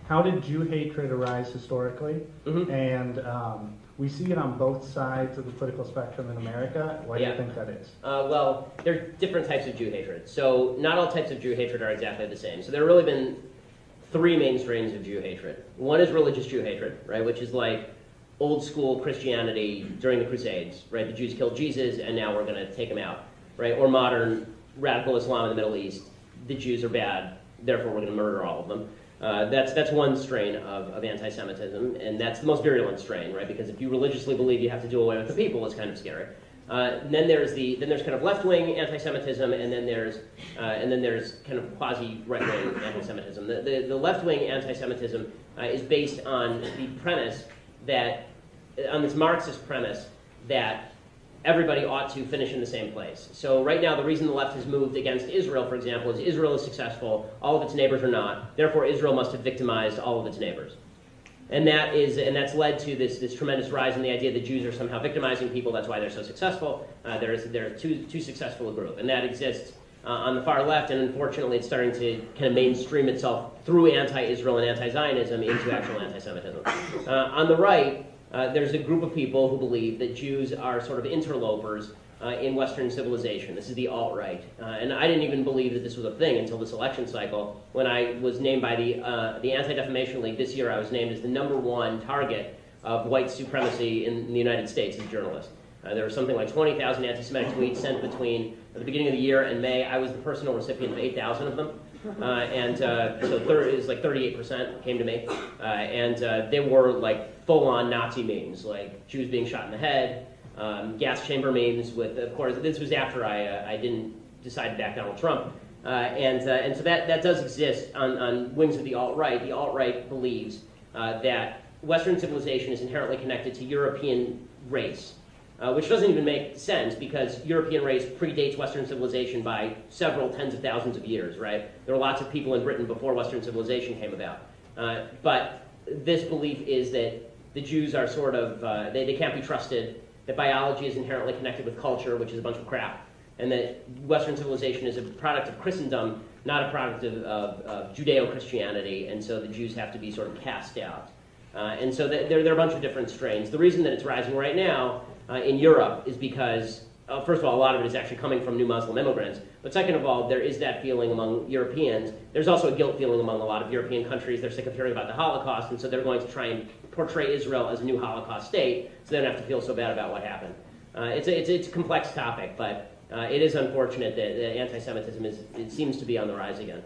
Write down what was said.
how did Jew hatred arise historically? Mhm. And we see it on both sides of the political spectrum in America. Why do you Yeah. think that is? Well, there are different types of Jew hatred. So not all types of Jew hatred are exactly the same. So there have really been three main strains of Jew hatred. One is religious Jew hatred, right, which is like old school Christianity during the Crusades, right? The Jews killed Jesus, and now we're going to take him out, right? Or modern radical Islam in the Middle East. The Jews are bad, therefore we're going to murder all of them. That's one strain of anti-Semitism, and that's the most virulent strain, right? Because if you religiously believe you have to do away with the people, it's kind of scary. And then there's kind of left-wing anti-Semitism, and then there's kind of quasi right-wing anti-Semitism. The left-wing anti-Semitism is based on the premise that, on this Marxist premise that everybody ought to finish in the same place. So right now, the reason the left has moved against Israel, for example, is Israel is successful, all of its neighbors are not. Therefore, Israel must have victimized all of its neighbors. And that's led to this tremendous rise in the idea that Jews are somehow victimizing people. That's why they're so successful. They're too successful a group, and that exists on the far left. And unfortunately, it's starting to kind of mainstream itself through anti-Israel and anti-Zionism into actual anti-Semitism. On the right, there's a group of people who believe that Jews are sort of interlopers in Western civilization. This is the alt-right. And I didn't even believe that this was a thing until this election cycle. When I was named by the Anti-Defamation League this year, I was named as the #1 target of white supremacy in the United States as a journalist. There were something like 20,000 anti-Semitic tweets sent between the beginning of the year and May. I was the personal recipient of 8,000 of them. So it was like 38% came to me. They were like full-on Nazi memes, like Jews being shot in the head, gas chamber memes with, of course, this was after I didn't decide to back Donald Trump. So that does exist on wings of the alt-right. The alt-right believes that Western civilization is inherently connected to European race, which doesn't even make sense because European race predates Western civilization by several tens of thousands of years, right? There were lots of people in Britain before Western civilization came about. But this belief is that the Jews are sort of, they can't be trusted, that biology is inherently connected with culture, which is a bunch of crap, and that Western civilization is a product of Christendom, not a product of Judeo-Christianity, and so the Jews have to be sort of cast out. And so there are a bunch of different strains. The reason that it's rising right now in Europe is because, first of all, a lot of it is actually coming from new Muslim immigrants, but second of all, there is that feeling among Europeans. There's also a guilt feeling among a lot of European countries. They're sick of hearing about the Holocaust, and so they're going to try and portray Israel as a new Holocaust state, so they don't have to feel so bad about what happened. It's a complex topic, but it is unfortunate that anti-Semitism it seems to be on the rise again.